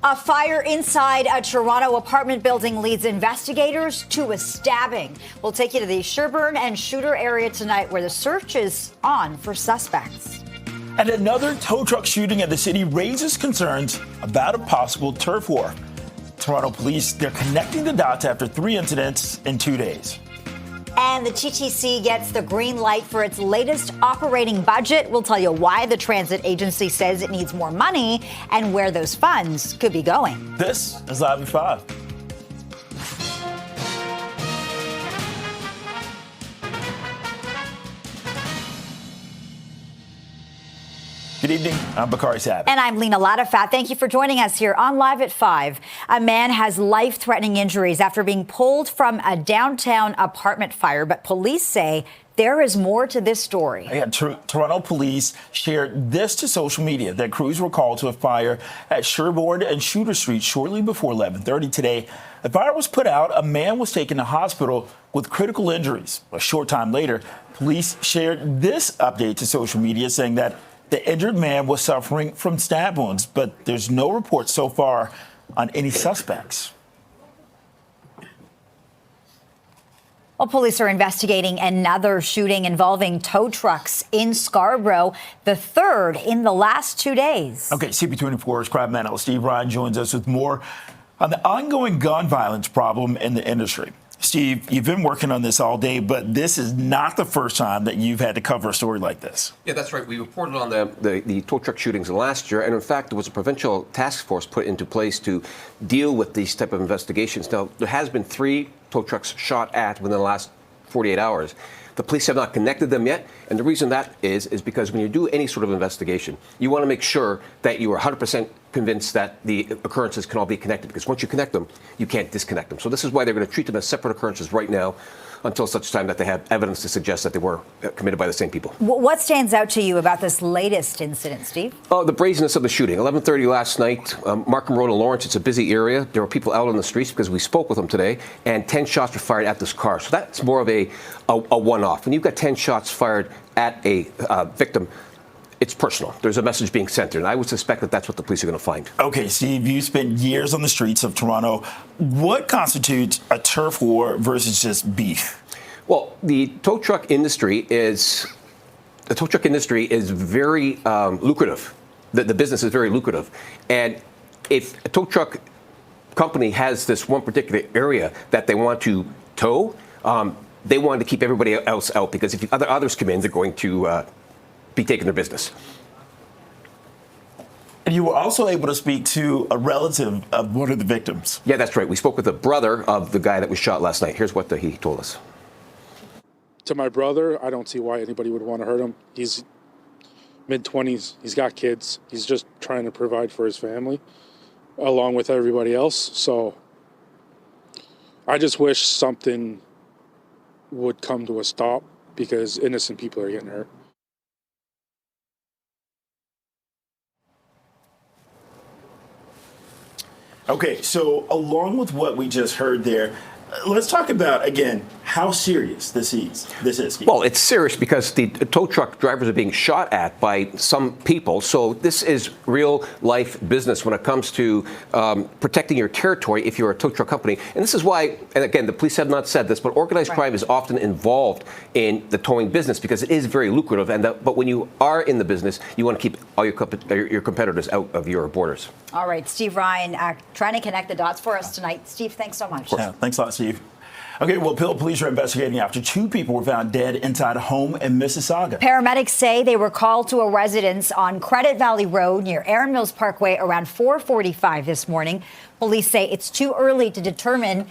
A fire inside a Toronto apartment building leads investigators to a stabbing. We'll take you to the Sherbourne and Shooter area tonight, where the search is on for suspects. And another tow truck shooting in the city raises concerns about a possible turf war. Toronto police, they're connecting the dots after 3 incidents in 2 days. And the TTC gets the green light for its latest operating budget. We'll tell you why the transit agency says it needs more money and where those funds could be going. This is Live at 5. Good evening. I'm Bakari Savage. And I'm Lena Latafat. Thank you for joining us here on Live at 5. A man has life-threatening injuries after being pulled from a downtown apartment fire, but police say there is more to this story. Yeah, Toronto police shared this to social media, that crews were called to a fire at Sherbourne and Shooter Street shortly before 11:30 today. The fire was put out. A man was taken to hospital with critical injuries. A short time later, police shared this update to social media, saying that the injured man was suffering from stab wounds, but there's no report so far on any suspects. Well, police are investigating another shooting involving tow trucks in Scarborough, the third in the last 2 days. Okay, CP24's crime analyst Steve Ryan joins us with more on the ongoing gun violence problem in the industry. Steve, you've been working on this all day, but this is not the first time that you've had to cover a story like this. Yeah, that's right. We reported on the tow truck shootings last year, and in fact, there was a provincial task force put into place to deal with these type of investigations. Now, there has been 3 tow trucks shot at within the last 48 hours. The police have not connected them yet, and the reason that is because when you do any sort of investigation, you want to make sure that you are 100% convinced that the occurrences can all be connected, because once you connect them, you can't disconnect them. So this is why they're going to treat them as separate occurrences right now until such time that they have evidence to suggest that they were committed by the same people. What stands out to you about this latest incident, Steve? Oh, the brazenness of the shooting. 11:30 last night, Markham Road in Lawrence, it's a busy area. There were people out on the streets because we spoke with them today, and 10 shots were fired at this car. So that's more of a one-off. When you've got 10 shots fired at a victim, it's personal. There's a message being sent there, and I would suspect that that's what the police are going to find. Okay, Steve, you spent years on the streets of Toronto. What constitutes a turf war versus just beef? Well, the tow truck industry is very lucrative. The business is very lucrative, and if a tow truck company has this one particular area that they want to tow, they want to keep everybody else out, because if others come in, they're going to be taking their business. And you were also able to speak to a relative of one of the victims. Yeah, that's right. We spoke with the brother of the guy that was shot last night. Here's what he told us. To my brother, I don't see why anybody would want to hurt him. He's mid-20s. He's got kids. He's just trying to provide for his family along with everybody else. So I just wish something would come to a stop, because innocent people are getting hurt. Okay, so along with what we just heard there, let's talk about, again, how serious this is. Well, it's serious because the tow truck drivers are being shot at by some people. So this is real life business when it comes to protecting your territory if you're a tow truck company. And this is why, and again, the police have not said this, but organized crime is often involved in the towing business because it is very lucrative. But when you are in the business, you want to keep all your competitors out of your borders. All right, Steve Ryan, trying to connect the dots for us tonight. Steve, thanks so much. Yeah, thanks a lot, Steve. Okay, well, police are investigating after 2 people were found dead inside a home in Mississauga. Paramedics say they were called to a residence on Credit Valley Road near Erin Mills Parkway around 4:45 this morning. Police say it's too early to determine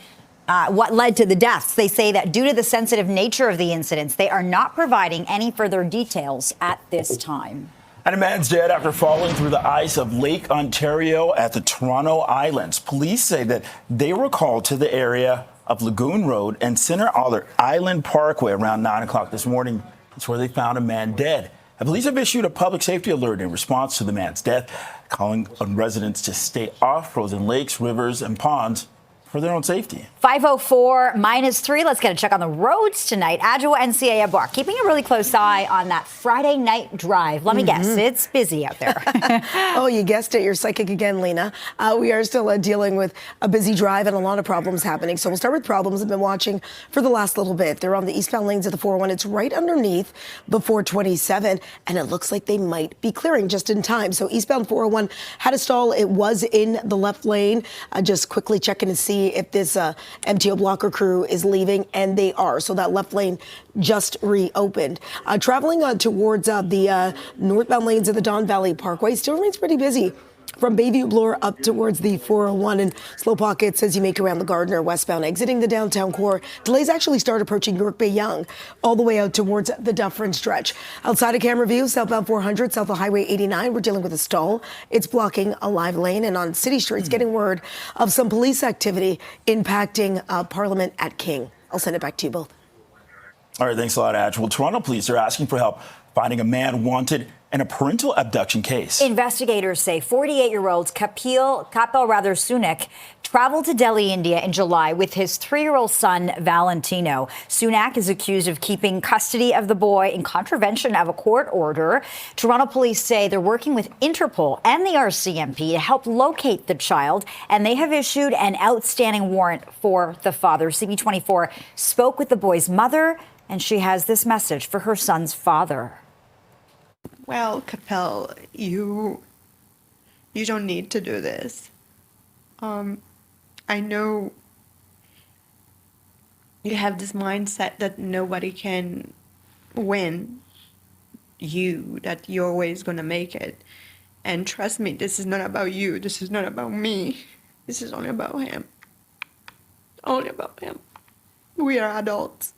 what led to the deaths. They say that due to the sensitive nature of the incidents, they are not providing any further details at this time. And a man's dead after falling through the ice of Lake Ontario at the Toronto Islands. Police say that they were called to the area of Lagoon Road and Center Island Parkway around 9 o'clock this morning. That's where they found a man dead. And police have issued a public safety alert in response to the man's death, calling on residents to stay off frozen lakes, rivers, and ponds for their own safety. 5:04 -3. Let's get a check on the roads tonight. Adjoa and CA keeping a really close eye on that Friday night drive. Let me guess, it's busy out there. Oh, you guessed it. You're psychic again, Lena. We are still dealing with a busy drive and a lot of problems happening. So we'll start with problems I've been watching for the last little bit. They're on the eastbound lanes of the 401. It's right underneath the 427, and it looks like they might be clearing just in time. So eastbound 401 had a stall. It was in the left lane. Just quickly checking to see if this MTO blocker crew is leaving, and they are. So that left lane just reopened. Traveling towards the northbound lanes of the Don Valley Parkway still remains pretty busy from Bayview Bloor up towards the 401, and slow pockets as you make around the Gardner westbound. Exiting the downtown core, delays actually start approaching York Bay Yonge all the way out towards the Dufferin stretch. Outside of camera view, southbound 400, south of Highway 89, we're dealing with a stall. It's blocking a live lane, and on city streets, getting word of some police activity impacting Parliament at King. I'll send it back to you both. All right, thanks a lot, Adge. Well, Toronto police are asking for help finding a man wanted in a parental abduction case. Investigators say 48-year-old Kapil Sunak traveled to Delhi, India in July with his 3-year-old son, Valentino. Sunak is accused of keeping custody of the boy in contravention of a court order. Toronto police say they're working with Interpol and the RCMP to help locate the child, and they have issued an outstanding warrant for the father. CP24 spoke with the boy's mother, and she has this message for her son's father. Well, Kapil, you don't need to do this. I know you have this mindset that nobody can win you, that you're always going to make it. And trust me, this is not about you. This is not about me. This is only about him. Only about him. We are adults.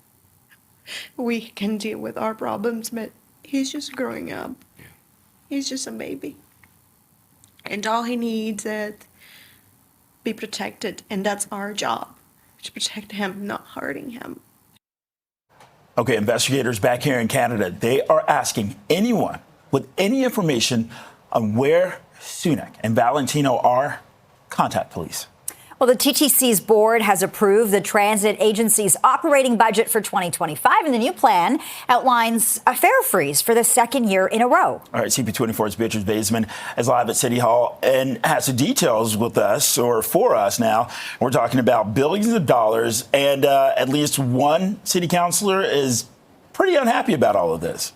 We can deal with our problems, but he's just growing up. He's just a baby. And all he needs is be protected. And that's our job, to protect him, not hurting him. Okay, investigators back here in Canada, they are asking anyone with any information on where Sunak and Valentino are, contact police. Well, the TTC's board has approved the transit agency's operating budget for 2025, and the new plan outlines a fare freeze for the second year in a row. All right, CP24's Beatrice Baseman is live at City Hall and has the details with us, or for us now. We're talking about billions of dollars, and at least one city councilor is pretty unhappy about all of this.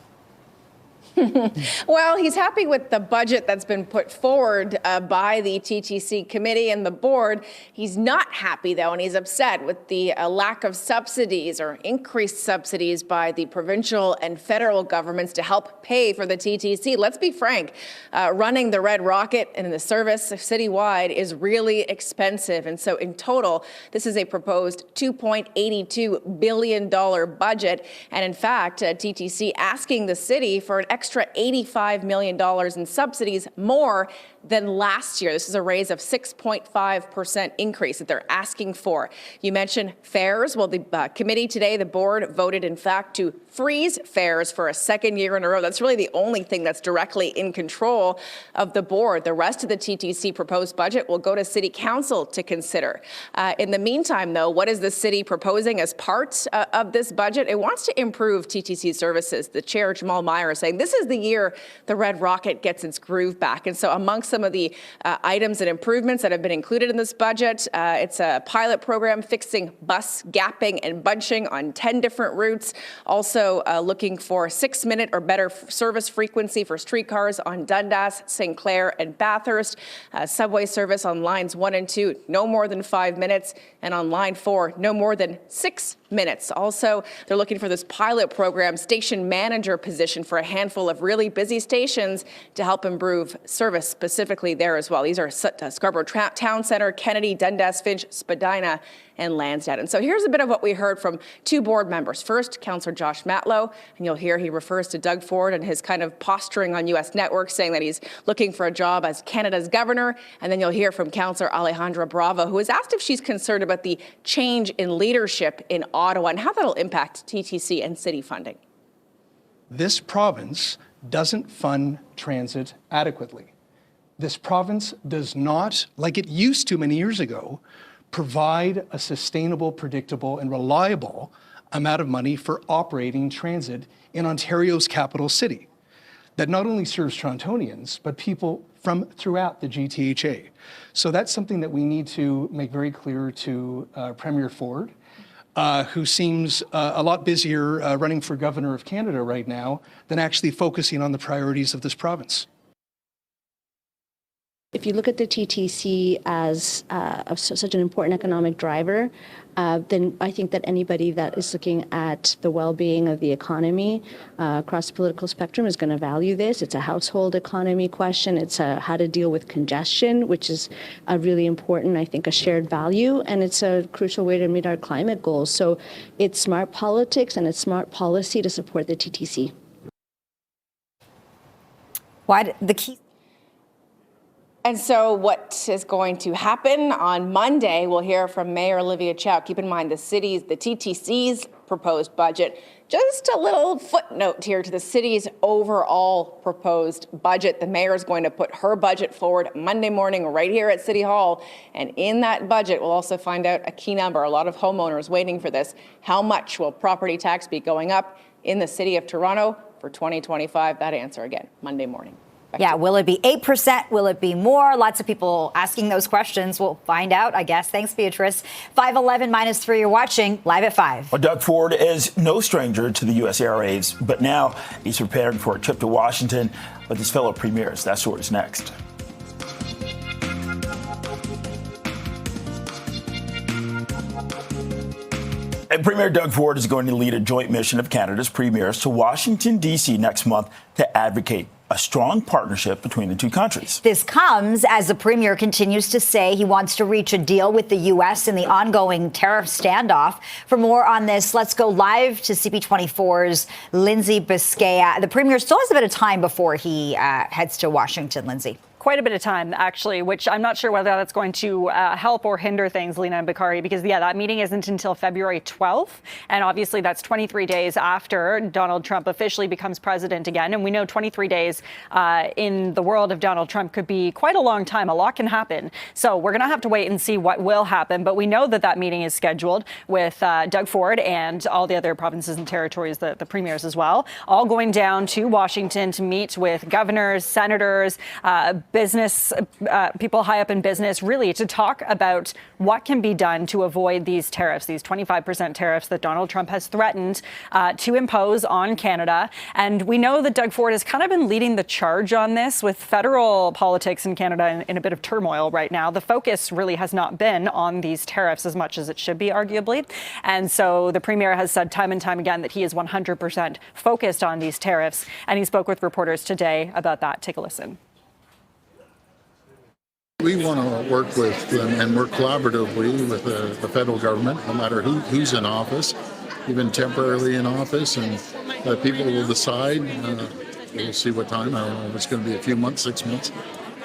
Well, he's happy with the budget that's been put forward by the TTC committee and the board. He's not happy, though, and he's upset with the lack of subsidies or increased subsidies by the provincial and federal governments to help pay for the TTC. Let's be frank, running the Red Rocket and the service citywide is really expensive. And so in total, this is a proposed $2.82 billion budget. And in fact, TTC asking the city for an extra $85 million in subsidies, more than last year. This is a raise of 6.5% increase that they're asking for. You mentioned fares. Well, the committee today, the board voted, in fact, to freeze fares for a second year in a row. That's really the only thing that's directly in control of the board. The rest of the TTC proposed budget will go to City Council to consider. In the meantime, though, what is the city proposing as part of this budget? It wants to improve TTC services. The chair, Jamal Meyer, is saying this is the year the Red Rocket gets its groove back. And so amongst some of the items and improvements that have been included in this budget, it's a pilot program fixing bus gapping and bunching on 10 different routes. Also looking for 6-minute or better service frequency for streetcars on Dundas, St. Clair, and Bathurst. Subway service on lines 1 and 2, no more than 5 minutes. And on line 4, no more than 6 minutes. Also, they're looking for this pilot program station manager position for a handful of really busy stations to help improve service specifically there as well. These are Scarborough Town Centre, Kennedy, Dundas, Finch, Spadina, and Lansdowne. And so here's a bit of what we heard from two board members. First, Councillor Josh Matlow, and you'll hear he refers to Doug Ford and his kind of posturing on U.S. networks, saying that he's looking for a job as Canada's governor. And then you'll hear from Councillor Alejandra Bravo, who was asked if she's concerned about the change in leadership in Ottawa and how that'll impact TTC and city funding. This province doesn't fund transit adequately. This province does not, like it used to many years ago, provide a sustainable, predictable, and reliable amount of money for operating transit in Ontario's capital city that not only serves Torontonians, but people from throughout the GTHA. So that's something that we need to make very clear to Premier Ford, who seems a lot busier running for Governor of Canada right now than actually focusing on the priorities of this province. If you look at the TTC as such an important economic driver, then I think that anybody that is looking at the well-being of the economy across the political spectrum is going to value this. It's a household economy question. It's how to deal with congestion, which is a really important, I think, a shared value, and it's a crucial way to meet our climate goals. So it's smart politics and it's smart policy to support the TTC. Why the key? And so what is going to happen on Monday, we'll hear from Mayor Olivia Chow. Keep in mind the TTC's proposed budget. Just a little footnote here to the city's overall proposed budget. The mayor is going to put her budget forward Monday morning right here at City Hall. And in that budget, we'll also find out a key number. A lot of homeowners waiting for this. How much will property tax be going up in the city of Toronto for 2025? That answer again, Monday morning. Yeah, will it be 8%? Will it be more? Lots of people asking those questions. We'll find out, I guess. Thanks, Beatrice. 511-3, you're watching Live at 5. Well, Doug Ford is no stranger to the U.S. air raids, but now he's preparing for a trip to Washington with his fellow premiers. That story is next. And Premier Doug Ford is going to lead a joint mission of Canada's premiers to Washington, D.C. next month to advocate a strong partnership between the two countries. This comes as the premier continues to say he wants to reach a deal with the U.S. in the ongoing tariff standoff. For more on this, let's go live to CP24's Lindsay Biscaya. The premier still has a bit of time before he heads to Washington. Lindsay. Quite a bit of time, actually, which I'm not sure whether that's going to help or hinder things, Lena and Bakari, because, yeah, that meeting isn't until February 12th. And obviously, that's 23 days after Donald Trump officially becomes president again. And we know 23 days in the world of Donald Trump could be quite a long time. A lot can happen. So we're going to have to wait and see what will happen. But we know that that meeting is scheduled with Doug Ford and all the other provinces and territories, the premiers as well, all going down to Washington to meet with governors, senators, business people high up in business, really to talk about what can be done to avoid these tariffs, these 25% tariffs that Donald Trump has threatened to impose on Canada. And we know that Doug Ford has kind of been leading the charge on this, with federal politics in Canada in a bit of turmoil right now. The focus really has not been on these tariffs as much as it should be, arguably. And so the premier has said time and time again that he is 100% focused on these tariffs. And he spoke with reporters today about that. Take a listen. We want to work with and work collaboratively with the federal government, no matter who's in office, even temporarily in office, and people will decide. We'll see what time. I don't know if it's going to be a few months, 6 months,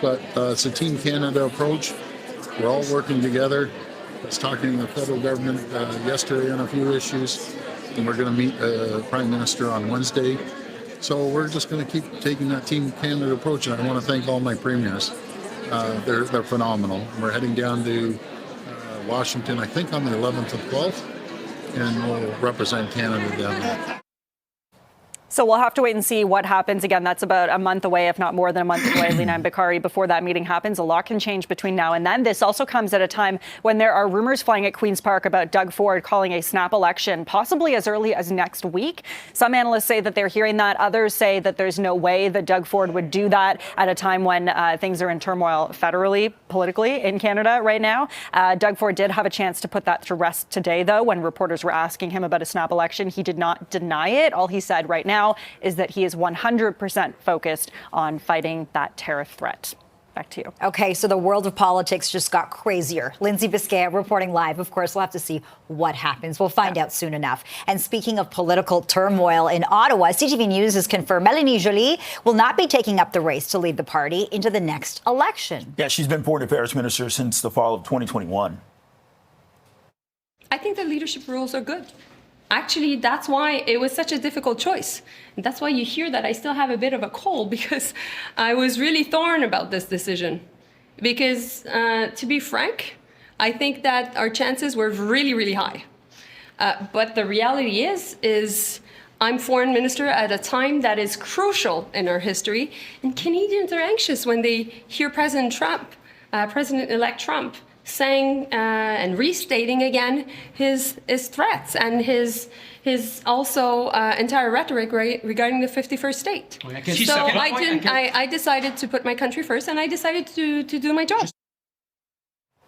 but it's a Team Canada approach. We're all working together. I was talking to the federal government yesterday on a few issues, and we're going to meet the Prime Minister on Wednesday. So we're just going to keep taking that Team Canada approach, and I want to thank all my premiers. They're phenomenal. We're heading down to Washington, I think, on the 11th and 12th, and we'll represent Canada down there. So we'll have to wait and see what happens. Again, that's about a month away, if not more than a month away, Lena and Bakari, before that meeting happens. A lot can change between now and then. This also comes at a time when there are rumors flying at Queen's Park about Doug Ford calling a snap election, possibly as early as next week. Some analysts say that they're hearing that. Others say that there's no way that Doug Ford would do that at a time when things are in turmoil federally, politically in Canada right now. Doug Ford did have a chance to put that to rest today, though, when reporters were asking him about a snap election. He did not deny it. All he said right now is that he is 100% focused on fighting that tariff threat. Back to you. Okay, so the world of politics just got crazier. Lindsay Biscaya reporting live. Of course, we'll have to see what happens. We'll find out soon enough. And speaking of political turmoil in Ottawa, CTV News has confirmed Mélanie Joly will not be taking up the race to lead the party into the next election. Yeah, she's been Foreign Affairs Minister since the fall of 2021. I think the leadership rules are good. Actually, that's why it was such a difficult choice. And that's why you hear that I still have a bit of a cold, because I was really torn about this decision. Because to be frank, I think that our chances were really, really high. But the reality is I'm foreign minister at a time that is crucial in our history, and Canadians are anxious when they hear President-elect Trump saying and restating again his threats and his also entire rhetoric regarding the 51st state. So I decided to put my country first, and I decided to do my job.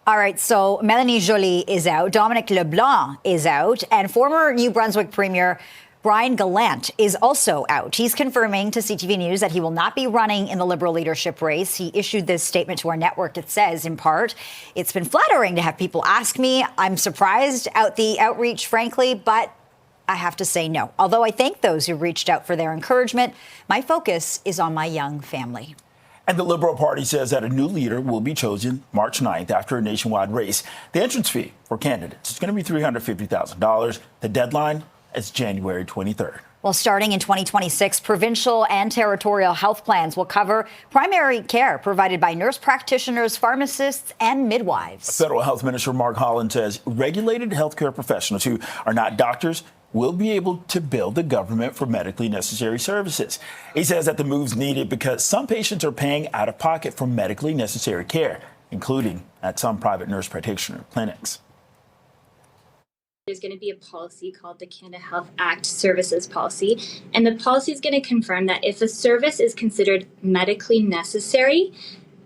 All right, so Mélanie Joly is out, Dominic LeBlanc is out, and former New Brunswick Premier Brian Gallant is also out. He's confirming to CTV News that he will not be running in the Liberal leadership race. He issued this statement to our network. It says, in part, it's been flattering to have people ask me. I'm surprised at the outreach, frankly, but I have to say no. Although I thank those who reached out for their encouragement, my focus is on my young family. And the Liberal Party says that a new leader will be chosen March 9th after a nationwide race. The entrance fee for candidates is going to be $350,000. The deadline is January 23rd. Well, starting in 2026, provincial and territorial health plans will cover primary care provided by nurse practitioners, pharmacists, and midwives. Federal Health Minister Mark Holland says regulated healthcare professionals who are not doctors will be able to bill the government for medically necessary services. He says that the move's needed because some patients are paying out of pocket for medically necessary care, including at some private nurse practitioner clinics. There's going to be a policy called the Canada Health Act Services Policy, and the policy is going to confirm that if a service is considered medically necessary,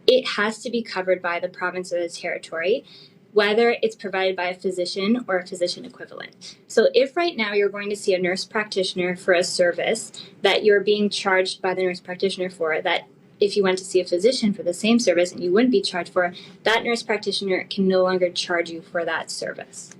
it has to be covered by the province or the territory, whether it's provided by a physician or a physician equivalent. So if right now you're going to see a nurse practitioner for a service that you're being charged by the nurse practitioner for, that if you went to see a physician for the same service and you wouldn't be charged for, that nurse practitioner can no longer charge you for that service.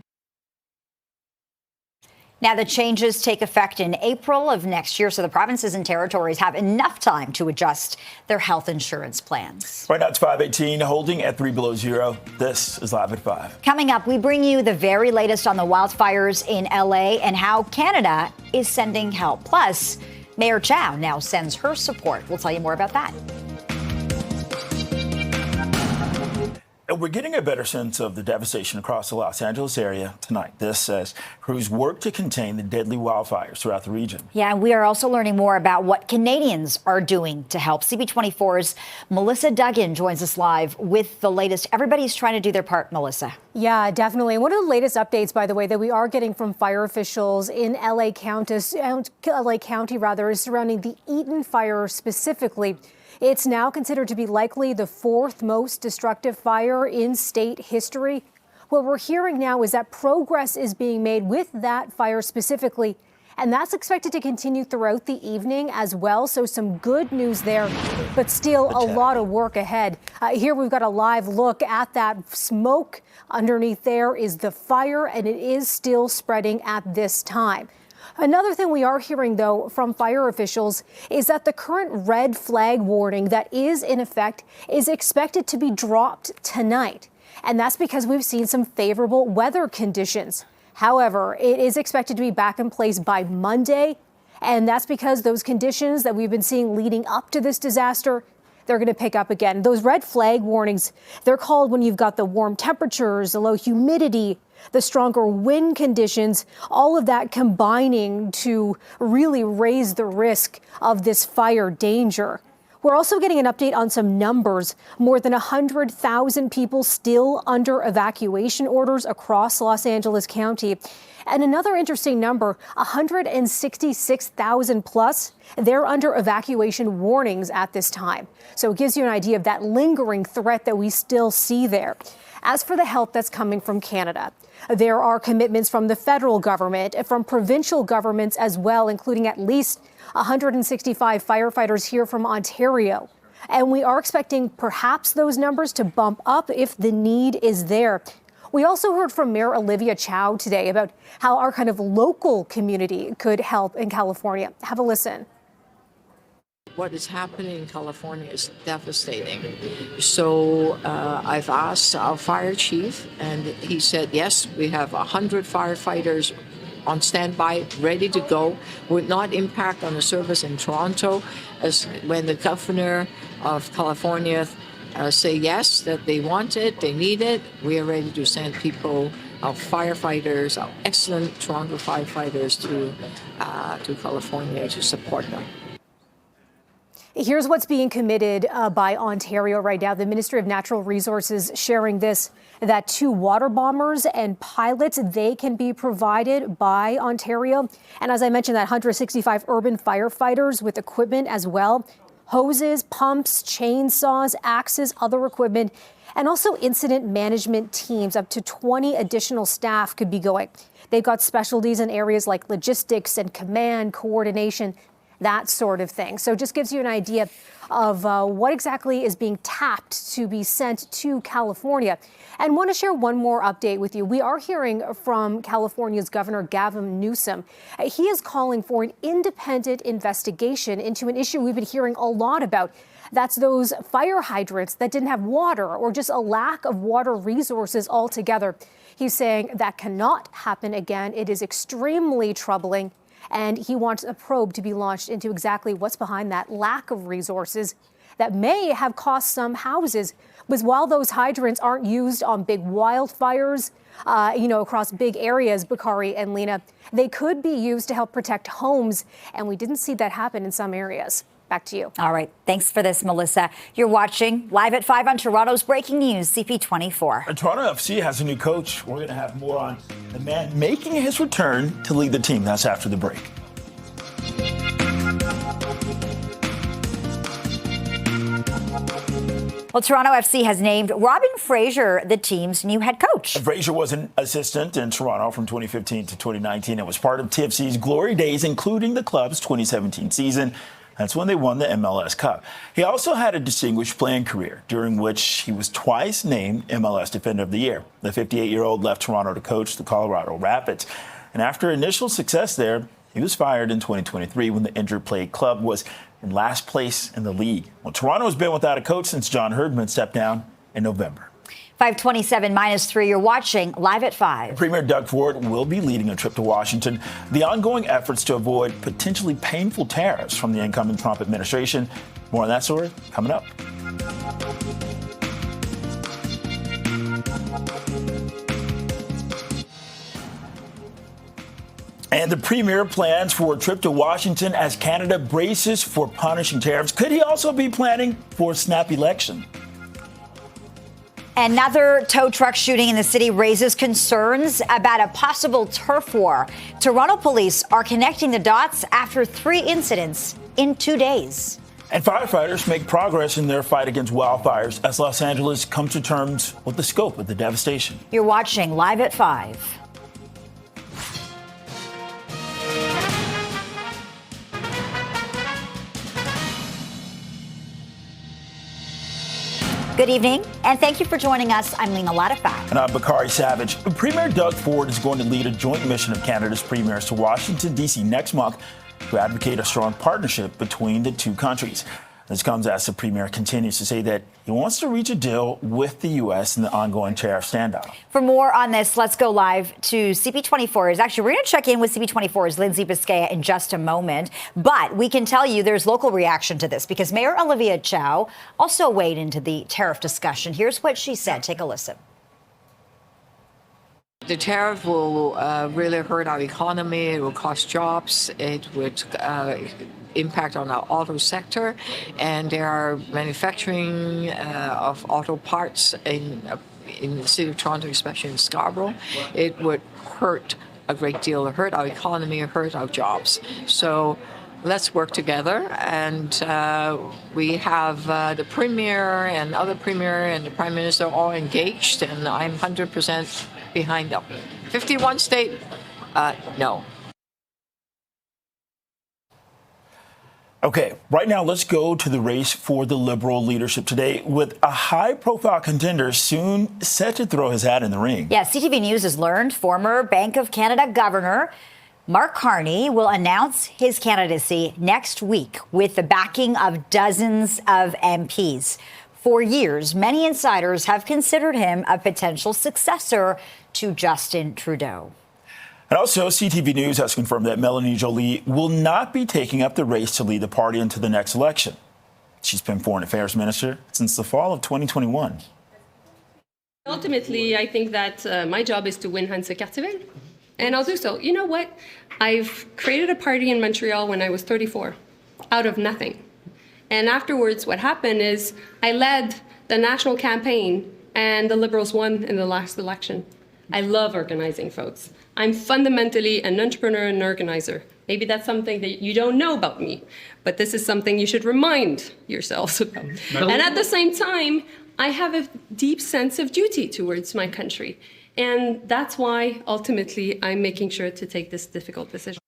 Now, the changes take effect in April of next year, so the provinces and territories have enough time to adjust their health insurance plans. Right now it's 5:18, holding at 3 below zero. This is Live at 5. Coming up, we bring you the very latest on the wildfires in LA and how Canada is sending help. Plus, Mayor Chow now sends her support. We'll tell you more about that. We're getting a better sense of the devastation across the Los Angeles area tonight. This as crews work to contain the deadly wildfires throughout the region. Yeah, and we are also learning more about what Canadians are doing to help. CP24's Melissa Duggan joins us live with the latest. Everybody's trying to do their part, Melissa. Yeah, definitely. One of the latest updates, by the way, that we are getting from fire officials in LA County, is surrounding the Eaton fire specifically. It's now considered to be likely the fourth most destructive fire in state history. What we're hearing now is that progress is being made with that fire specifically, and that's expected to continue throughout the evening as well. So some good news there, but still a lot of work ahead. Here we've got a live look at that smoke. Underneath there is the fire, and it is still spreading at this time. Another thing we are hearing, though, from fire officials is that the current red flag warning that is in effect is expected to be dropped tonight. And that's because we've seen some favorable weather conditions. However, it is expected to be back in place by Monday. And that's because those conditions that we've been seeing leading up to this disaster, they're going to pick up again. Those red flag warnings, they're called when you've got the warm temperatures, the low humidity, the stronger wind conditions, all of that combining to really raise the risk of this fire danger. We're also getting an update on some numbers. More than 100,000 people still under evacuation orders across Los Angeles County. And another interesting number, 166,000 plus, they're under evacuation warnings at this time. So it gives you an idea of that lingering threat that we still see there. As for the help that's coming from Canada, there are commitments from the federal government, from provincial governments as well, including at least 165 firefighters here from Ontario. And we are expecting perhaps those numbers to bump up if the need is there. We also heard from Mayor Olivia Chow today about how our kind of local community could help in California. Have a listen. What is happening in California is devastating. So I've asked our fire chief, and he said, yes, we have 100 firefighters on standby, ready to go. Would not impact on the service in Toronto, as when the governor of California say yes, that they want it, they need it. We are ready to send people, our firefighters, our excellent Toronto firefighters to California to support them. Here's what's being committed by Ontario right now. The Ministry of Natural Resources sharing this, that 2 water bombers and pilots, they can be provided by Ontario. And as I mentioned, that 165 urban firefighters with equipment as well. Hoses, pumps, chainsaws, axes, other equipment, and also incident management teams. Up to 20 additional staff could be going. They've got specialties in areas like logistics and command, coordination, that sort of thing. So just gives you an idea of what exactly is being tapped to be sent to California. And want to share one more update with you. We are hearing from California's Governor Gavin Newsom. He is calling for an independent investigation into an issue we've been hearing a lot about. That's those fire hydrants that didn't have water or just a lack of water resources altogether. He's saying that cannot happen again. It is extremely troubling. And he wants a probe to be launched into exactly what's behind that lack of resources that may have cost some houses. Because while those hydrants aren't used on big wildfires, across big areas, Bakari and Lena, they could be used to help protect homes. And we didn't see that happen in some areas. Back to you. All right. Thanks for this, Melissa. You're watching Live at 5 on Toronto's Breaking News, CP24. Toronto FC has a new coach. We're going to have more on the man making his return to lead the team. That's after the break. Well, Toronto FC has named Robin Fraser the team's new head coach. Fraser was an assistant in Toronto from 2015 to 2019 and was part of TFC's glory days, including the club's 2017 season. That's when they won the MLS Cup. He also had a distinguished playing career, during which he was twice named MLS Defender of the Year. The 58-year-old left Toronto to coach the Colorado Rapids. And after initial success there, he was fired in 2023 when the injured play club was in last place in the league. Well, Toronto has been without a coach since John Herdman stepped down in November. 5:27 minus 3. You're watching Live at 5. Premier Doug Ford will be leading a trip to Washington. The ongoing efforts to avoid potentially painful tariffs from the incoming Trump administration. More on that story coming up. And the premier plans for a trip to Washington as Canada braces for punishing tariffs. Could he also be planning for a snap election? Another tow truck shooting in the city raises concerns about a possible turf war. Toronto police are connecting the dots after 3 incidents in 2 days. And firefighters make progress in their fight against wildfires as Los Angeles comes to terms with the scope of the devastation. You're watching Live at 5. Good evening, and thank you for joining us. I'm Lena Latifa. And I'm Bakari Savage. Premier Doug Ford is going to lead a joint mission of Canada's premiers to Washington, D.C. next month to advocate a strong partnership between the two countries. This comes as the premier continues to say that he wants to reach a deal with the U.S. in the ongoing tariff standoff. For more on this, let's go live to CP24. Actually, we're going to check in with CP24's Lindsay Biscaya in just a moment. But we can tell you there's local reaction to this because Mayor Olivia Chow also weighed into the tariff discussion. Here's what she said. Take a listen. The tariff will really hurt our economy. It will cost jobs. It would impact on our auto sector, and there are manufacturing of auto parts in the city of Toronto, especially in Scarborough. It would hurt a great deal. It hurt our economy, hurt our jobs. So let's work together, and we have the Premier and other Premier and the Prime Minister all engaged, and I'm 100% behind them. 51 state, no. Okay, right now let's go to the race for the Liberal leadership today with a high-profile contender soon set to throw his hat in the ring. Yeah, CTV News has learned former Bank of Canada Governor Mark Carney will announce his candidacy next week with the backing of dozens of MPs. For years, many insiders have considered him a potential successor to Justin Trudeau. And also, CTV News has confirmed that Melanie Joly will not be taking up the race to lead the party into the next election. She's been Foreign Affairs Minister since the fall of 2021. Ultimately, I think that my job is to win Hansa Cartivel, and I'll do so. You know what? I've created a party in Montreal when I was 34, out of nothing. And afterwards, what happened is I led the national campaign, and the Liberals won in the last election. I love organizing, folks. I'm fundamentally an entrepreneur and organizer. Maybe that's something that you don't know about me, but this is something you should remind yourselves about. And at the same time, I have a deep sense of duty towards my country. And that's why, ultimately, I'm making sure to take this difficult decision.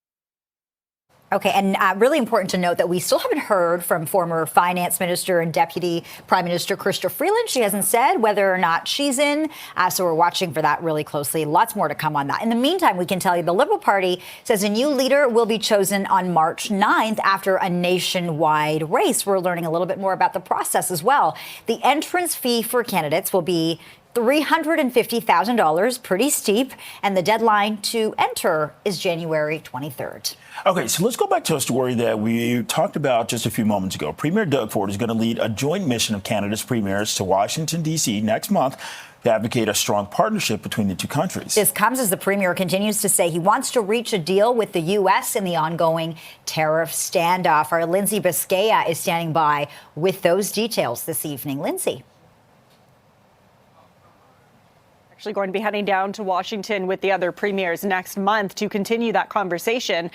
Okay, and really important to note that we still haven't heard from former Finance Minister and Deputy Prime Minister Chrystia Freeland. She hasn't said whether or not she's in, so we're watching for that really closely. Lots more to come on that. In the meantime, we can tell you the Liberal Party says a new leader will be chosen on March 9th after a nationwide race. We're learning a little bit more about the process as well. The entrance fee for candidates will be $350,000, pretty steep, and the deadline to enter is January 23rd. Okay, so let's go back to a story that we talked about just a few moments ago. Premier Doug Ford is going to lead a joint mission of Canada's premiers to Washington, D.C. next month to advocate a strong partnership between the two countries. This comes as the premier continues to say he wants to reach a deal with the U.S. in the ongoing tariff standoff. Our Lindsay Biscaya is standing by with those details this evening. Lindsay. Actually going to be heading down to Washington with the other premiers next month to continue that conversation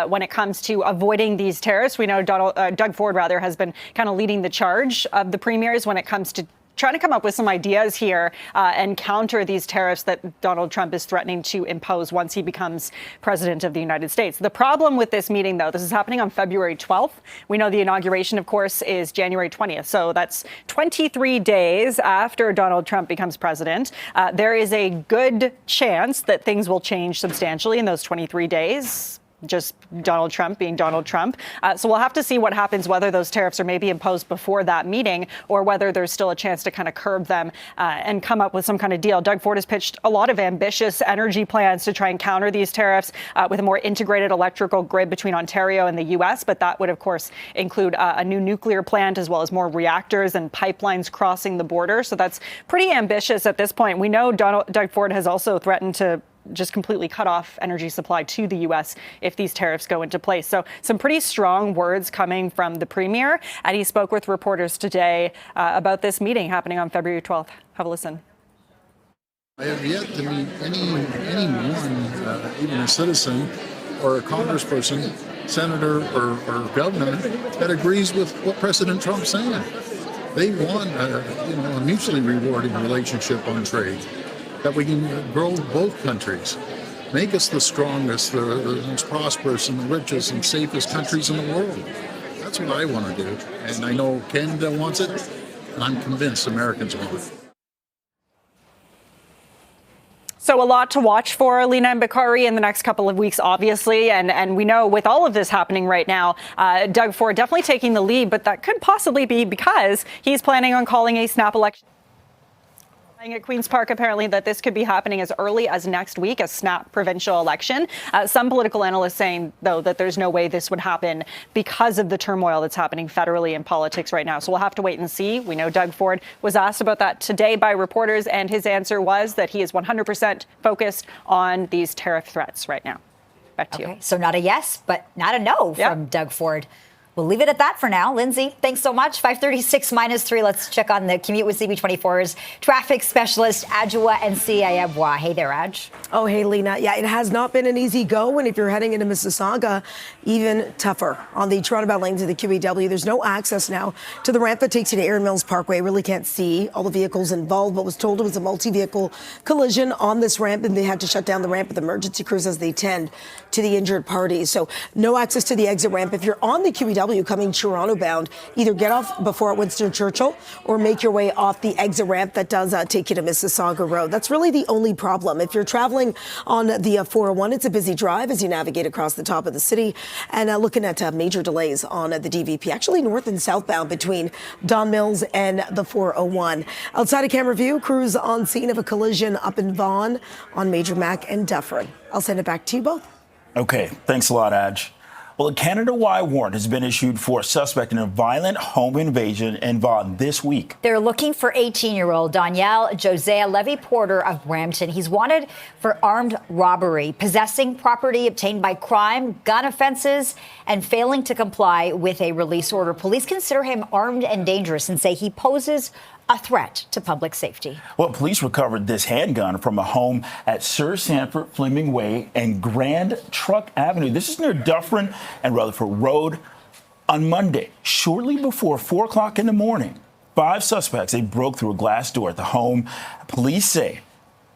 when it comes to avoiding these tariffs. We know Doug Ford has been kind of leading the charge of the premiers when it comes to trying to come up with some ideas here and counter these tariffs that Donald Trump is threatening to impose once he becomes president of the United States. The problem with this meeting, though, this is happening on February 12th. We know the inauguration, of course, is January 20th. So that's 23 days after Donald Trump becomes president. There is a good chance that things will change substantially in those 23 days. Just Donald Trump being Donald Trump. So we'll have to see what happens, whether those tariffs are maybe imposed before that meeting or whether there's still a chance to kind of curb them and come up with some kind of deal. Doug Ford has pitched a lot of ambitious energy plans to try and counter these tariffs with a more integrated electrical grid between Ontario and the U.S. But that would, of course, include a new nuclear plant as well as more reactors and pipelines crossing the border. So that's pretty ambitious at this point. We know Doug Ford has also threatened to just completely cut off energy supply to the U.S. if these tariffs go into place. So some pretty strong words coming from the premier. And he spoke with reporters today about this meeting happening on February 12th. Have a listen. I have yet to meet anyone, even a citizen or a congressperson, senator or governor, that agrees with what President Trump's saying. They want a mutually rewarding relationship on trade, that we can grow both countries, make us the strongest, the most prosperous and the richest and safest countries in the world. That's what I want to do. And I know Canada wants it, and I'm convinced Americans want it. So a lot to watch for Lena and Bakari in the next couple of weeks, obviously. And we know with all of this happening right now, Doug Ford definitely taking the lead, but that could possibly be because he's planning on calling a snap election at Queen's Park, apparently, that this could be happening as early as next week, a snap provincial election. Some political analysts saying, though, that there's no way this would happen because of the turmoil that's happening federally in politics right now. So we'll have to wait and see. We know Doug Ford was asked about that today by reporters, and his answer was that he is 100% focused on these tariff threats right now. Back to you. So not a yes, but not a no from Doug Ford. We'll leave it at that for now. Lindsay, thanks so much. 5:36 minus 3. Let's check on the commute with CP24's traffic specialist, Adjoa and Ayabwa. Hey there, Aj. Oh, hey, Lena. Yeah, it has not been an easy go. And if you're heading into Mississauga, even tougher. On the Toronto-bound lanes of the QEW, there's no access now to the ramp that takes you to Erin Mills Parkway. Really can't see all the vehicles involved, but was told it was a multi-vehicle collision on this ramp, and they had to shut down the ramp with emergency crews as they tend to the injured parties. So no access to the exit ramp. If you're on the QEW coming Toronto bound, either get off before at Winston Churchill or make your way off the exit ramp that does take you to Mississauga Road. That's really the only problem. If you're traveling on the 401, it's a busy drive as you navigate across the top of the city, and looking at major delays on the DVP, actually north and southbound between Don Mills and the 401. Outside of camera view, crews on scene of a collision up in Vaughan on Major Mac and Dufferin. I'll send it back to you both. Okay, thanks a lot, Aj. Well, Well, a Canada-wide warrant has been issued for a suspect in a violent home invasion in Vaughan this week. They're looking for 18-year-old Danielle Josiah Levy-Porter of Brampton. He's wanted for armed robbery, possessing property obtained by crime, gun offenses, and failing to comply with a release order. Police consider him armed and dangerous and say he poses a threat to public safety. Well, police recovered this handgun from a home at Sir Sanford Fleming Way and Grand Truck Avenue. This is near Dufferin and Rutherford Road on Monday, shortly before 4 o'clock in the morning. 5 suspects, they broke through a glass door at the home. Police say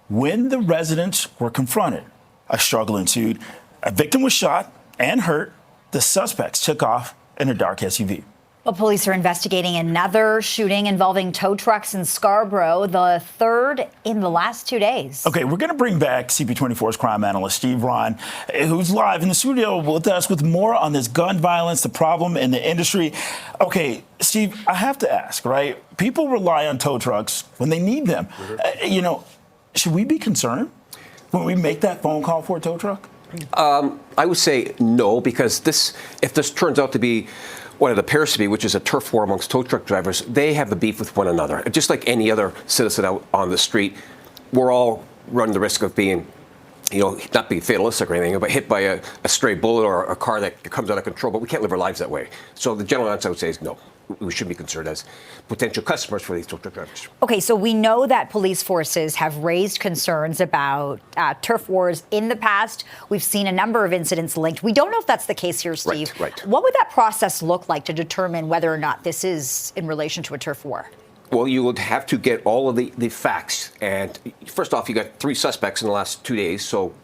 when the residents were confronted, a struggle ensued. A victim was shot and hurt. The suspects took off in a dark SUV. Well, police are investigating another shooting involving tow trucks in Scarborough, the third in the last 2 days. Okay, we're going to bring back CP24's crime analyst, Steve Ryan, who's live in the studio with us with more on this gun violence, the problem in the industry. Okay, Steve, I have to ask, right? People rely on tow trucks when they need them. Should we be concerned when we make that phone call for a tow truck? I would say no, because if this turns out to be what it appears to be, which is a turf war amongst tow truck drivers, they have the beef with one another. Just like any other citizen out on the street, we're all running the risk of being, not being fatalistic or anything, but hit by a stray bullet or a car that comes out of control. But we can't live our lives that way. So the general answer I would say is no. We should be concerned as potential customers for these tow truck drivers. Okay, so we know that police forces have raised concerns about turf wars in the past. We've seen a number of incidents linked. We don't know if that's the case here, Steve. Right. What would that process look like to determine whether or not this is in relation to a turf war? Well, you would have to get all of the facts. And first off, you got 3 suspects in the last 2 days. So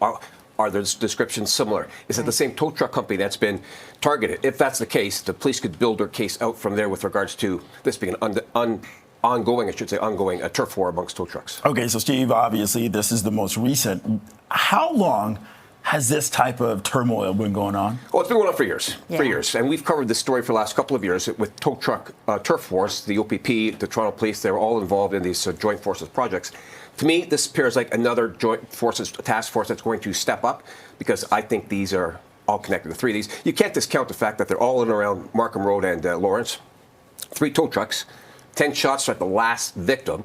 are their descriptions similar? Is it the same tow truck company that's been targeted? If that's the case, the police could build their case out from there with regards to this being an ongoing turf war amongst tow trucks. Okay, so Steve, obviously this is the most recent. How long has this type of turmoil been going on? Well, it's been going on for years. And we've covered this story for the last couple of years with tow truck turf wars. The OPP, the Toronto Police, they were all involved in these joint forces projects. To me, this appears like another joint forces task force that's going to step up, because I think these are all connected. The 3 of these. You can't discount the fact that they're all in and around Markham Road and Lawrence. 3 tow trucks, 10 shots at the last victim,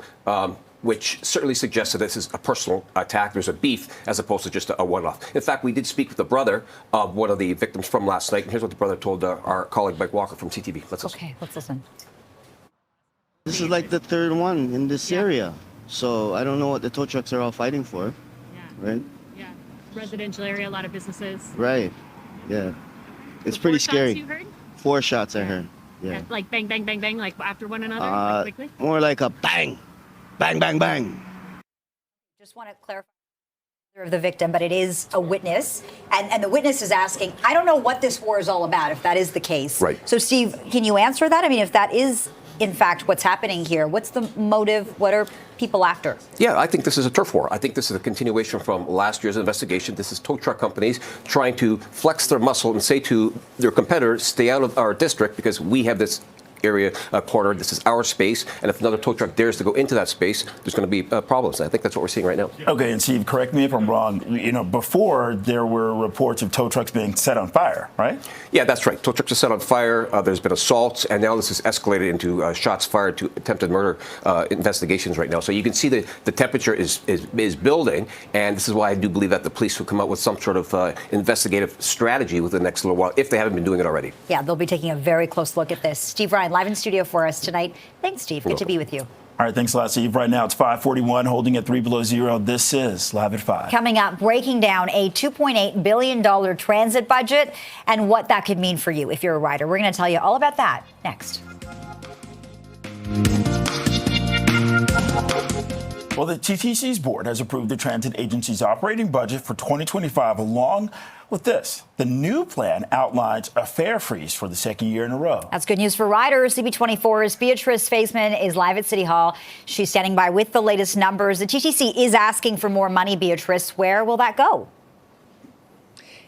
which certainly suggests that this is a personal attack. There's a beef as opposed to just a one-off. In fact, we did speak with the brother of one of the victims from last night. And here's what the brother told our colleague Mike Walker from CTV. Let's listen. Okay, let's listen. This is like the 3rd one in this area. So I don't know what the tow trucks are all fighting for. Right? Yeah. Residential area, a lot of businesses. Right. Yeah. It's So pretty 4 scary. shots you heard? 4 shots I heard. Yeah. Like bang, bang, bang, bang, like after one another, like quickly? More like a bang, bang, bang, bang. Just want to clarify of the victim, but it is a witness. And the witness is asking, I don't know what this war is all about, if that is the case. Right. So, Steve, can you answer that? I mean, if that is, in fact, what's happening here, what's the motive? What are people after? Yeah, I think this is a turf war. I think this is a continuation from last year's investigation. This is tow truck companies trying to flex their muscle and say to their competitors, stay out of our district because we have this area cornered. This is our space. And if another tow truck dares to go into that space, there's going to be problems. And I think that's what we're seeing right now. Okay, and Steve, correct me if I'm wrong. Before there were reports of tow trucks being set on fire, right? Yeah, that's right. Tow trucks are set on fire. There's been assaults, and now this has escalated into shots fired to attempted murder investigations right now. So you can see the temperature is building, and this is why I do believe that the police will come out with some sort of investigative strategy within the next little while, if they haven't been doing it already. Yeah, they'll be taking a very close look at this. Steve Ryan, live in studio for us tonight. Thanks, Steve. Good to be with you. All right, thanks a lot, Steve. Right now it's 5:41, holding at 3 below zero. This is Live at 5. Coming up, breaking down a $2.8 billion transit budget and what that could mean for you if you're a rider. We're going to tell you all about that next. Well, the TTC's board has approved the transit agency's operating budget for 2025, along with this. The new plan outlines a fare freeze for the second year in a row. That's good news for riders. CP24's Beatrice Faisman is live at City Hall. She's standing by with the latest numbers. The TTC is asking for more money, Beatrice. Where will that go?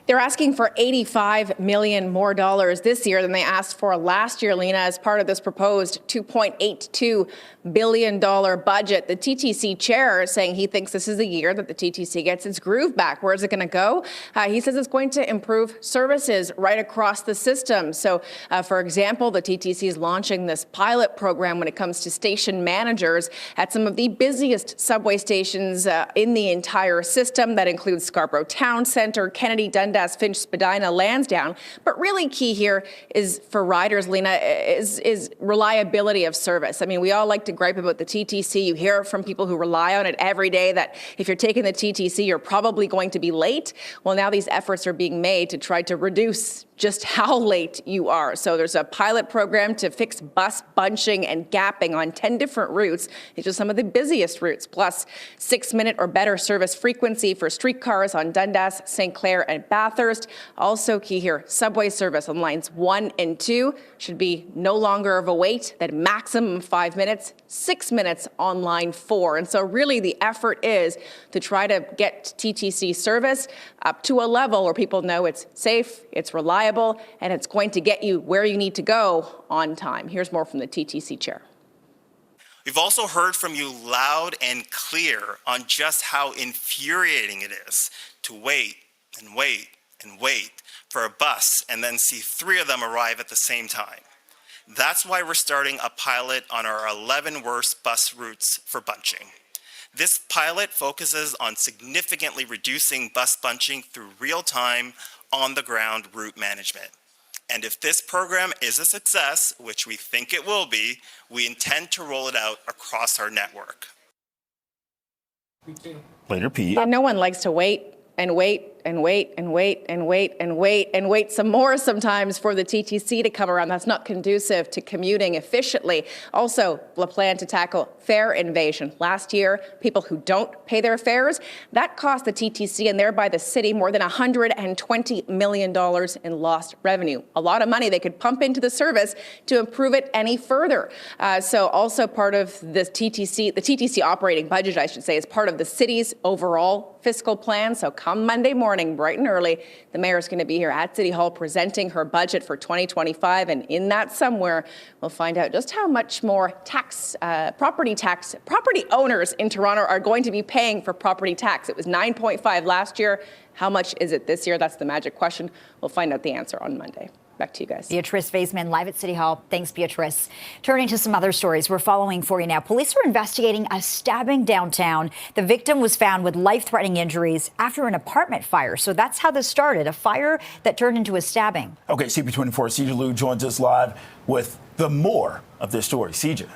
They're asking for $85 million more this year than they asked for last year, Lena, as part of this proposed $2.82 billion budget. The TTC chair is saying he thinks this is the year that the TTC gets its groove back. Where is it going to go? He says it's going to improve services right across the system. So, for example, the TTC is launching this pilot program when it comes to station managers at some of the busiest subway stations in the entire system. That includes Scarborough Town Centre, Kennedy, Dundas, Finch, Spadina, Lansdowne. But really key here is for riders, Lena, is reliability of service. I mean, we all like to gripe about the TTC. You hear from people who rely on it every day that if you're taking the TTC, you're probably going to be late. Well, now these efforts are being made to try to reduce just how late you are. So there's a pilot program to fix bus bunching and gapping on 10 different routes. These are some of the busiest routes, plus 6-minute or better service frequency for streetcars on Dundas, St. Clair, and Bathurst. Also key here, subway service on lines 1 and 2 should be no longer of a wait than maximum 5 minutes, 6 minutes on line 4. And so really the effort is to try to get TTC service up to a level where people know it's safe, it's reliable, and it's going to get you where you need to go on time. Here's more from the TTC chair. We've also heard from you loud and clear on just how infuriating it is to wait and wait and wait for a bus and then see 3 of them arrive at the same time. That's why we're starting a pilot on our 11 worst bus routes for bunching. This pilot focuses on significantly reducing bus bunching through real-time, on-the-ground route management. And if this program is a success, which we think it will be, we intend to roll it out across our network. Later, Pete. No one likes to wait and wait and wait and wait and wait and wait and wait some more sometimes for the TTC to come around. That's not conducive to commuting efficiently. Also, the plan to tackle fare invasion. Last year, people who don't pay their fares, that cost the TTC and thereby the city more than $120 million in lost revenue. A lot of money they could pump into the service to improve it any further. So also part of this TTC, the TTC operating budget, I should say, is part of the city's overall fiscal plan. So come Monday morning, bright and early, the mayor is going to be here at City Hall presenting her budget for 2025. And in that somewhere, we'll find out just how much more property owners in Toronto are going to be paying for property tax. It was 9.5 last year. How much is it this year? That's the magic question. We'll find out the answer on Monday. Back to you guys. Beatrice Vaisman live at City Hall. Thanks, Beatrice. Turning to some other stories we're following for you now. Police are investigating a stabbing downtown. The victim was found with life-threatening injuries after an apartment fire. So that's how this started, a fire that turned into a stabbing. Okay, CP24 CJ Liu joins us live with the more of this story. CJ.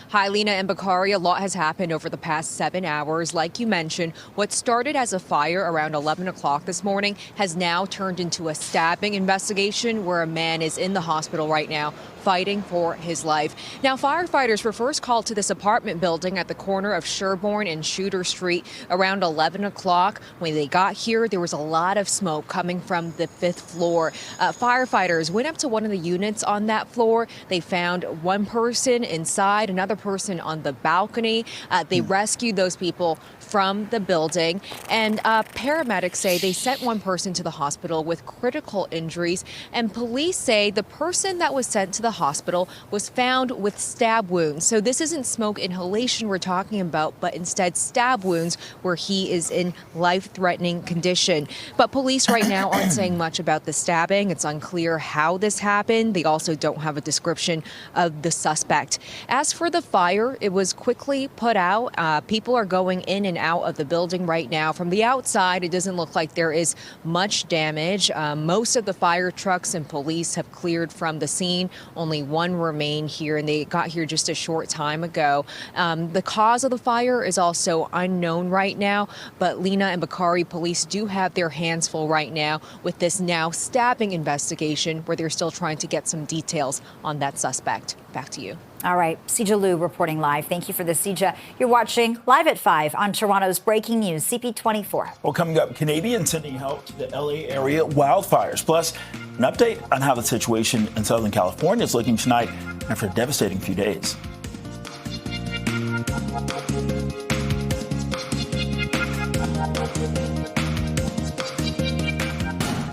Hi, Lena and Bakari. A lot has happened over the past 7 hours. Like you mentioned, what started as a fire around 11 o'clock this morning has now turned into a stabbing investigation where a man is in the hospital right now fighting for his life. Now, firefighters were first called to this apartment building at the corner of Sherbourne and Shooter Street around 11 o'clock. When they got here, there was a lot of smoke coming from the 5th floor. Firefighters went up to one of the units on that floor. They found one person inside, another person on the balcony. They rescued those people from the building, and paramedics say they sent one person to the hospital with critical injuries, and police say the person that was sent to the hospital was found with stab wounds. So this isn't smoke inhalation we're talking about, but instead stab wounds where he is in life-threatening condition. But police right now aren't saying much about the stabbing. It's unclear how this happened. They also don't have a description of the suspect. As for the fire, it was quickly put out. People are going in and out of the building right now. From the outside, it doesn't look like there is much damage. Most of the fire trucks and police have cleared from the scene. Only one remain here, and they got here just a short time ago. The cause of the fire is also unknown right now, but Lena and Bakari, police do have their hands full right now with this now stabbing investigation where they're still trying to get some details on that suspect. Back to you. All right, CJ Liu reporting live. Thank you for this, CJ. You're watching Live at 5 on Toronto's Breaking News, CP24. Well, coming up, Canadians sending help to the LA area wildfires. Plus, an update on how the situation in Southern California is looking tonight after a devastating few days.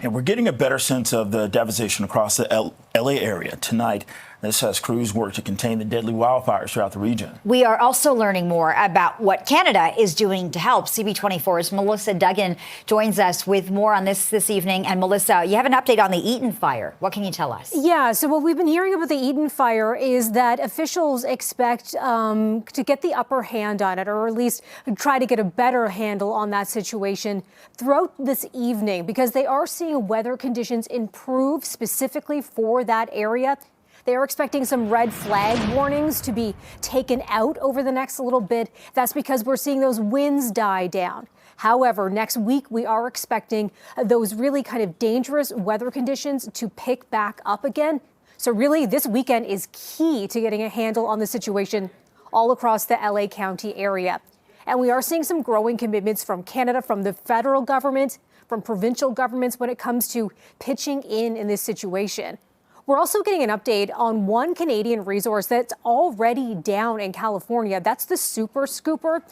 And we're getting a better sense of the devastation across the LA area tonight. This has crews work to contain the deadly wildfires throughout the region. We are also learning more about what Canada is doing to help. CP24's Melissa Duggan joins us with more on this evening. And Melissa, you have an update on the Eaton fire. What can you tell us? Yeah, so what we've been hearing about the Eaton fire is that officials expect to get the upper hand on it, or at least try to get a better handle on that situation throughout this evening, because they are seeing weather conditions improve specifically for that area. They are expecting some red flag warnings to be taken out over the next little bit. That's because we're seeing those winds die down. However, next week, we are expecting those really kind of dangerous weather conditions to pick back up again. So really, this weekend is key to getting a handle on the situation all across the LA County area. And we are seeing some growing commitments from Canada, from the federal government, from provincial governments when it comes to pitching in this situation. We're also getting an update on one Canadian resource that's already down in California. That's the Super Scooper.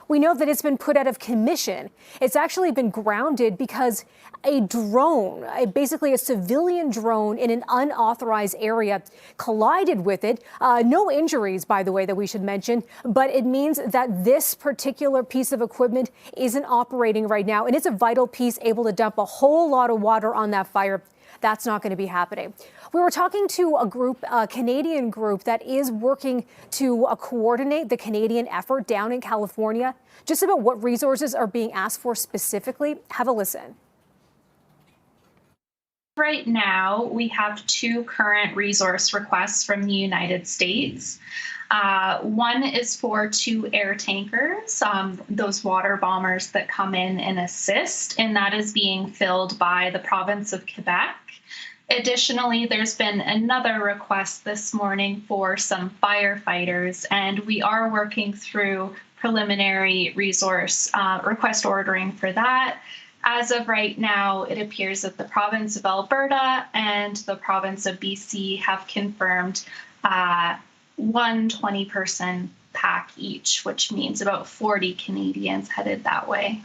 We know that it's been put out of commission. It's actually been grounded because a drone, basically a civilian drone in an unauthorized area, collided with it. No injuries, by the way, that we should mention, but it means that this particular piece of equipment isn't operating right now, and it's a vital piece able to dump a whole lot of water on that fire. That's not going to be happening. We were talking to a Canadian group that is working to coordinate the Canadian effort down in California, just about what resources are being asked for specifically. Have a listen. Right now, we have 2 current resource requests from the United States. One is for 2 air tankers, those water bombers that come in and assist, and that is being filled by the province of Quebec. Additionally, there's been another request this morning for some firefighters, and we are working through preliminary resource request ordering for that. As of right now, it appears that the province of Alberta and the province of BC have confirmed 1 20-person pack each, which means about 40 Canadians headed that way.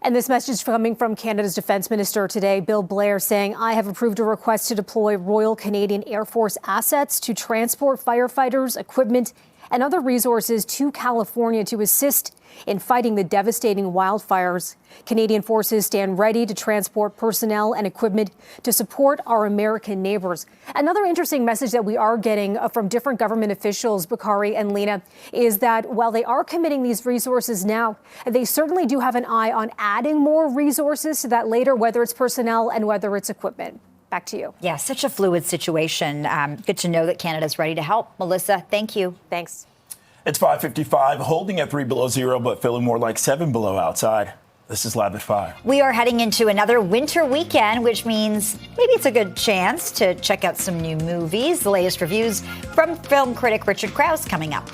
And this message coming from Canada's Defence Minister today, Bill Blair, saying, I have approved a request to deploy Royal Canadian Air Force assets to transport firefighters, equipment, and other resources to California to assist in fighting the devastating wildfires. Canadian forces stand ready to transport personnel and equipment to support our American neighbors. Another interesting message that we are getting from different government officials, Bakari and Lena, is that while they are committing these resources now, they certainly do have an eye on adding more resources to that later, whether it's personnel and whether it's equipment. Back to you. Yeah, such a fluid situation. Good to know that Canada's ready to help. Melissa, thank you. Thanks. It's 5:55, holding at 3 below zero, but feeling more like 7 below outside. This is Live at 5. We are heading into another winter weekend, which means maybe it's a good chance to check out some new movies. The latest reviews from film critic Richard Krause coming up.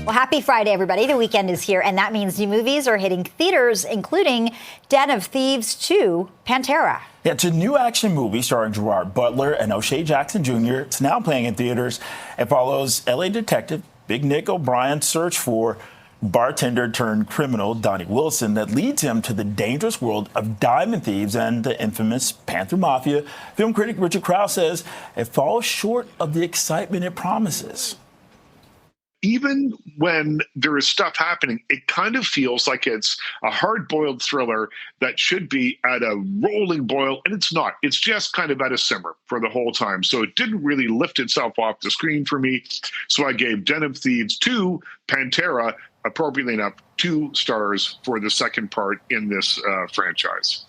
Well, happy Friday, everybody. The weekend is here, and that means new movies are hitting theaters, including Den of Thieves 2, Pantera. Yeah, it's a new action movie starring Gerard Butler and O'Shea Jackson Jr. It's now playing in theaters. It follows L.A. detective Big Nick O'Brien's search for bartender-turned-criminal Donnie Wilson that leads him to the dangerous world of diamond thieves and the infamous Panther Mafia. Film critic Richard Krause says it falls short of the excitement it promises. Even when there is stuff happening, it kind of feels like it's a hard-boiled thriller that should be at a rolling boil, and it's not. It's just kind of at a simmer for the whole time. So it didn't really lift itself off the screen for me. So I gave Den of Thieves 2, Pantera, appropriately enough, 2 stars for the second part in this franchise.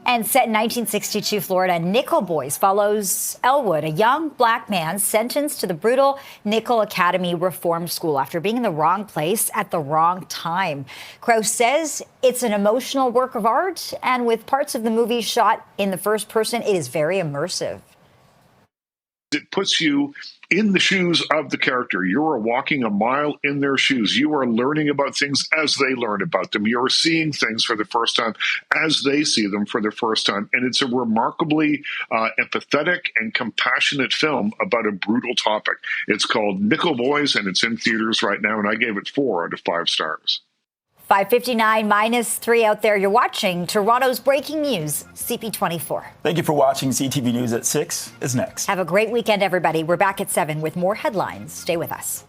And set in 1962 Florida, Nickel Boys follows Elwood, a young black man sentenced to the brutal Nickel Academy Reform School after being in the wrong place at the wrong time. Krause says it's an emotional work of art, and with parts of the movie shot in the first person, it is very immersive. It puts you in the shoes of the character. You are walking a mile in their shoes. You are learning about things as they learn about them. You are seeing things for the first time as they see them for the first time. And it's a remarkably empathetic and compassionate film about a brutal topic. It's called Nickel Boys, and it's in theaters right now, and I gave it 4 out of 5 stars. 5:59 -3 out there. You're watching Toronto's breaking news, CP24. Thank you for watching. CTV News at 6 is next. Have a great weekend, everybody. We're back at 7 with more headlines. Stay with us.